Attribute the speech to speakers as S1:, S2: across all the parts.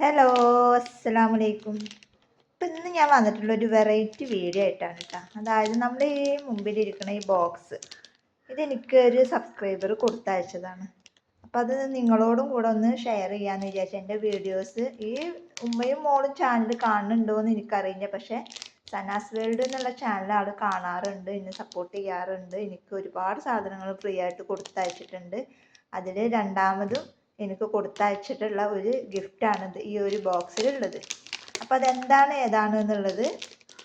S1: Hello, അസ്സലാമു അലൈക്കും. ഇപ്പം ഇന്ന് ഞാൻ വന്നിട്ടുള്ളൊരു വെറൈറ്റി വീഡിയോ ആയിട്ടാണ് കേട്ടോ. അതായത് നമ്മുടെ ഈ മുമ്പിലിരിക്കുന്ന ഈ ബോക്സ് ഇതെനിക്ക് ഒരു സബ്സ്ക്രൈബർ കൊടുത്തയച്ചതാണ്. അപ്പോൾ അത് നിങ്ങളോടും കൂടെ ഒന്ന് ഷെയർ ചെയ്യാമെന്ന് വിചാരിച്ചു. എൻ്റെ വീഡിയോസ് ഈ ഉമ്മയും മോളും ചാനൽ കാണുന്നുണ്ടോ എന്ന് എനിക്കറിയില്ല. പക്ഷേ സനാസ് വേൾഡ് എന്നുള്ള ചാനൽ ആൾ കാണാറുണ്ട്, എന്നെ സപ്പോർട്ട് ചെയ്യാറുണ്ട്. എനിക്ക് ഒരുപാട് സാധനങ്ങൾ ഫ്രീ ആയിട്ട് കൊടുത്തയച്ചിട്ടുണ്ട്. അതിൽ രണ്ടാമതും എനിക്ക് കൊടുത്തയച്ചിട്ടുള്ള ഒരു ഗിഫ്റ്റാണിത് ഈ ഒരു ബോക്സിലുള്ളത്. അപ്പോൾ അതെന്താണ് ഏതാണ് എന്നുള്ളത്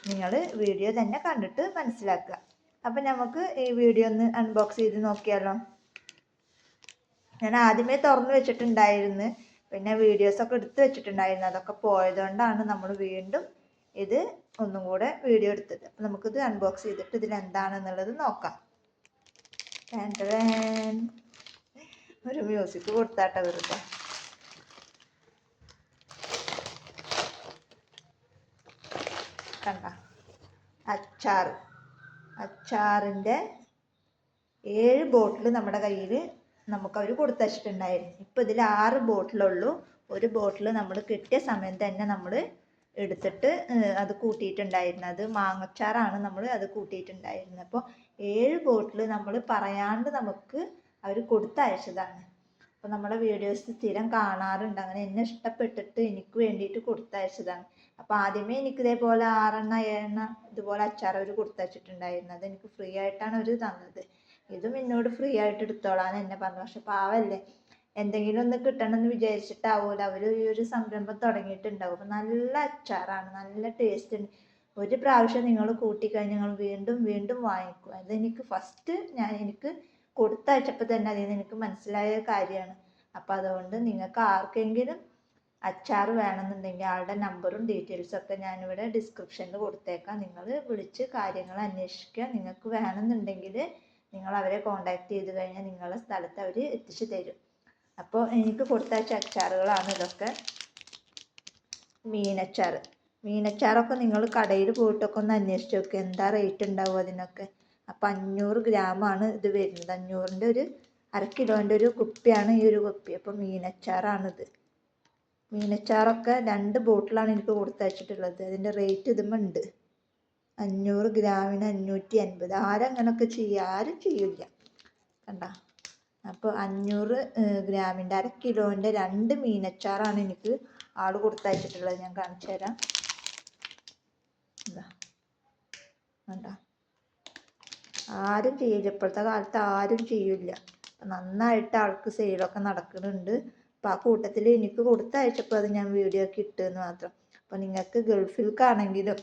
S1: നിങ്ങൾ വീഡിയോ തന്നെ കണ്ടിട്ട് മനസ്സിലാക്കുക. അപ്പം നമുക്ക് ഈ വീഡിയോ ഒന്ന് അൺബോക്സ് ചെയ്ത് നോക്കിയാലോ. ഞാൻ ആദ്യമേ തുറന്നു വെച്ചിട്ടുണ്ടായിരുന്നു, പിന്നെ വീഡിയോസൊക്കെ എടുത്ത് വെച്ചിട്ടുണ്ടായിരുന്നു. അതൊക്കെ പോയതുകൊണ്ടാണ് നമ്മൾ വീണ്ടും ഇത് ഒന്നും കൂടെ വീഡിയോ എടുത്തത്. അപ്പം നമുക്കിത് അൺബോക്സ് ചെയ്തിട്ട് ഇതിലെന്താണെന്നുള്ളത് നോക്കാം. ഒരു മ്യൂസിക് കൊടുത്താട്ടെ വെറുതെ. കണ്ട അച്ചാറിൻ്റെ 7 ബോട്ടിൽ നമ്മുടെ കയ്യിൽ നമുക്കവർ കൊടുത്തച്ചിട്ടുണ്ടായിരുന്നു. ഇപ്പം ഇതിൽ 6 ബോട്ടിലുള്ളൂ. ഒരു ബോട്ടിൽ നമ്മൾ കിട്ടിയ സമയം തന്നെ നമ്മൾ എടുത്തിട്ട് അത് കൂട്ടിയിട്ടുണ്ടായിരുന്നു. അത് മാങ്ങച്ചാറാണ്, നമ്മൾ അത് കൂട്ടിയിട്ടുണ്ടായിരുന്നത്. അപ്പോൾ 7 ബോട്ടിൽ നമ്മൾ പറയാണ്ട് നമുക്ക് അവർ കൊടുത്തയച്ചതാണ്. അപ്പോൾ നമ്മളെ വീഡിയോസ് സ്ഥിരം കാണാറുണ്ട്, അങ്ങനെ എന്നെ ഇഷ്ടപ്പെട്ടിട്ട് എനിക്ക് വേണ്ടിയിട്ട് കൊടുത്തയച്ചതാണ്. അപ്പോൾ ആദ്യമേ എനിക്ക് ഇതേപോലെ 6 7 ഇതുപോലെ അച്ചാർ അവർ കൊടുത്തയച്ചിട്ടുണ്ടായിരുന്നു. അത് എനിക്ക് ഫ്രീ ആയിട്ടാണ് അവർ തന്നത്. ഇതും എന്നോട് ഫ്രീ ആയിട്ട് എടുത്തോളാൻ എന്നെ പറഞ്ഞു. പക്ഷെ പാവല്ലേ, എന്തെങ്കിലും ഒന്ന് കിട്ടണമെന്ന് വിചാരിച്ചിട്ടാവൂല അവർ ഈ ഒരു സംരംഭം തുടങ്ങിയിട്ടുണ്ടാവും. അപ്പം നല്ല അച്ചാറാണ്, നല്ല ടേസ്റ്റ് ഉണ്ട്. ഒരു പ്രാവശ്യം നിങ്ങൾ കൂട്ടിക്കഴിഞ്ഞാൽ നിങ്ങൾ വീണ്ടും വീണ്ടും വാങ്ങിക്കും. അതെനിക്ക് ഫസ്റ്റ് എനിക്ക് കൊടുത്തയച്ചപ്പോൾ തന്നെ അതിൽ നിന്ന് എനിക്ക് മനസ്സിലായ കാര്യമാണ്. അപ്പോൾ അതുകൊണ്ട് നിങ്ങൾക്ക് ആർക്കെങ്കിലും അച്ചാർ വേണമെന്നുണ്ടെങ്കിൽ ആളുടെ നമ്പറും ഡീറ്റെയിൽസും ഒക്കെ ഞാനിവിടെ ഡിസ്ക്രിപ്ഷനിൽ കൊടുത്തേക്കാം. നിങ്ങൾ വിളിച്ച് കാര്യങ്ങൾ അന്വേഷിക്കുക. നിങ്ങൾക്ക് വേണമെന്നുണ്ടെങ്കിൽ നിങ്ങൾ അവരെ കോണ്ടാക്ട് ചെയ്ത് കഴിഞ്ഞാൽ നിങ്ങളുടെ സ്ഥലത്ത് അവർ എത്തിച്ചു തരും. അപ്പോൾ എനിക്ക് കൊടുത്തയച്ച അച്ചാറുകളാണ് ഇതൊക്കെ. മീനച്ചാറൊക്കെ നിങ്ങൾ കടയിൽ പോയിട്ടൊക്കെ ഒന്ന് അന്വേഷിച്ച് നോക്കുക, എന്താ റേറ്റ് ഉണ്ടാവും അതിനൊക്കെ. അപ്പോൾ 500 ഗ്രാമാണ് ഇത് വരുന്നത്. 500ൻ്റെ ഒരു 1/2 കിലോൻ്റെ ഒരു കുപ്പിയാണ് ഈ ഒരു കുപ്പി. അപ്പോൾ മീനച്ചാറാണിത്. മീനച്ചാറൊക്കെ 2 ബോട്ടിലാണ് എനിക്ക് കൊടുത്തയച്ചിട്ടുള്ളത്. അതിൻ്റെ റേറ്റ് ഇതുമുണ്ട്. 500 ഗ്രാമിന് 550. ആരങ്ങനൊക്കെ ചെയ്യുക? ആരും ചെയ്യില്ല. കണ്ട. അപ്പോൾ 500 ഗ്രാമിൻ്റെ 1/2 കിലോൻ്റെ 2 മീനച്ചാറാണ് എനിക്ക് ആൾ കൊടുത്തയച്ചിട്ടുള്ളത്. ഞാൻ കാണിച്ചു തരാം. എന്താ കണ്ട, ആരും ചെയ്യില്ല. ഇപ്പോഴത്തെ കാലത്ത് ആരും ചെയ്യില്ല. നന്നായിട്ട് ആൾക്ക് സെയിലൊക്കെ നടക്കുന്നുണ്ട്. അപ്പോൾ ആ കൂട്ടത്തിൽ എനിക്ക് കൊടുത്തയച്ചപ്പോൾ അത് ഞാൻ വീഡിയോ ഒക്കെ ഇട്ടെന്ന് മാത്രം. അപ്പോൾ നിങ്ങൾക്ക് ഗൾഫിലേക്കാണെങ്കിലും,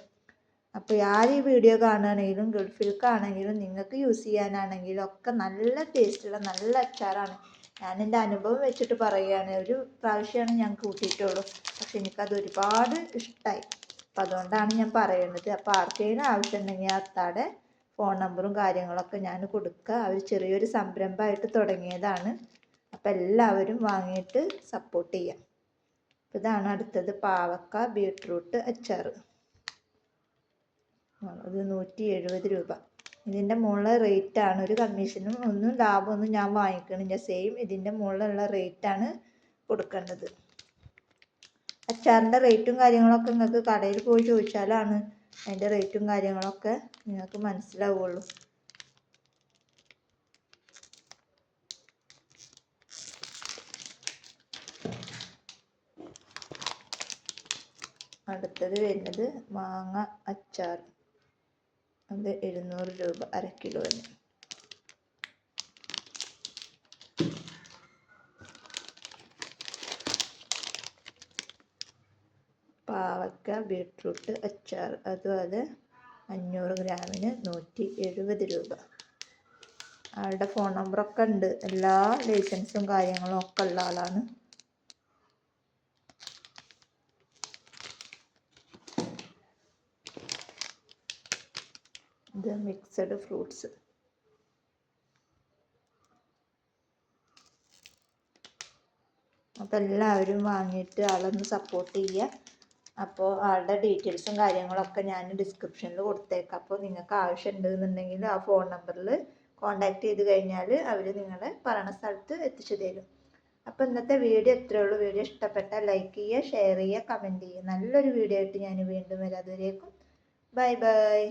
S1: അപ്പോൾ ആര് ഈ വീഡിയോ കാണുകയാണെങ്കിലും ഗൾഫിലേക്കാണെങ്കിലും നിങ്ങൾക്ക് യൂസ് ചെയ്യാനാണെങ്കിലും ഒക്കെ നല്ല ടേസ്റ്റുള്ള നല്ല അച്ചാറാണ്. ഞാൻ എൻ്റെ അനുഭവം വെച്ചിട്ട് പറയുകയാണ്. ഒരു പ്രാവശ്യമാണ് ഞാൻ കൂട്ടിയിട്ടുള്ളൂ, പക്ഷെ എനിക്കത് ഒരുപാട് ഇഷ്ടമായി. അപ്പോൾ അതുകൊണ്ടാണ് ഞാൻ പറയുന്നത്. അപ്പോൾ ആർക്കെങ്കിലും ആവശ്യമുണ്ടെങ്കിൽ അത്താടെ ഫോൺ നമ്പറും കാര്യങ്ങളൊക്കെ ഞാൻ കൊടുക്കുക. അവർ ചെറിയൊരു സംരംഭമായിട്ട് തുടങ്ങിയതാണ്. അപ്പോൾ എല്ലാവരും വാങ്ങിയിട്ട് സപ്പോർട്ട് ചെയ്യാം. ഇതാണ് അടുത്തത് പാവക്ക ബീട്രൂട്ട് അച്ചാർ. അത് 170 രൂപ. ഇതിൻ്റെ മുകളിൽ റേറ്റാണ്. ഒരു കമ്മീഷനും ഒന്നും ലാഭമൊന്നും ഞാൻ വാങ്ങിക്കണില്ല. സെയിം ഇതിൻ്റെ മുകളിലുള്ള റേറ്റാണ് കൊടുക്കേണ്ടത്. അച്ചാറിൻ്റെ റേറ്റും കാര്യങ്ങളൊക്കെ നിങ്ങൾക്ക് കടയിൽ പോയി ചോദിച്ചാലാണ് അതിൻ്റെ റേറ്റും കാര്യങ്ങളൊക്കെ നിങ്ങൾക്ക് മനസ്സിലാവുള്ളൂ. അടുത്തത് വരുന്നത് മാങ്ങ അച്ചാർ. അത് 700 രൂപ 1/2 കിലോന്. പാവക്ക ബീട്രൂട്ട് അച്ചാർ അതുപോലെ 500 ഗ്രാമിന് 170 രൂപ. ആളുടെ ഫോൺ നമ്പറൊക്കെ ഉണ്ട്. എല്ലാ ലൈസൻസും കാര്യങ്ങളും ഒക്കെ ഉള്ള ആളാണ്. ഇത് മിക്സഡ് ഫ്രൂട്ട്സ്. അപ്പോൾ എല്ലാവരും വാങ്ങിയിട്ട് ആളൊന്ന് സപ്പോർട്ട് ചെയ്യുക. അപ്പോൾ ആളുടെ ഡീറ്റെയിൽസും കാര്യങ്ങളൊക്കെ ഞാൻ ഡിസ്ക്രിപ്ഷനിൽ കൊടുത്തേക്കാം. അപ്പോൾ നിങ്ങൾക്ക് ആവശ്യം ഉണ്ടെന്നുണ്ടെങ്കിൽ ആ ഫോൺ നമ്പറിൽ കോണ്ടാക്ട് ചെയ്ത് കഴിഞ്ഞാൽ അവർ നിങ്ങളെ പറയുന്ന സ്ഥലത്ത് എത്തിച്ചു തരും. അപ്പോൾ ഇന്നത്തെ വീഡിയോ ഇത്രയേ ഉള്ളൂ. വീഡിയോ ഇഷ്ടപ്പെട്ടാൽ ലൈക്ക് ചെയ്യുക, ഷെയർ ചെയ്യുക, കമൻറ്റ് ചെയ്യുക. നല്ലൊരു വീഡിയോ ആയിട്ട് ഞാൻ വീണ്ടും വരാം. അതുവരേക്കും ബൈ ബൈ.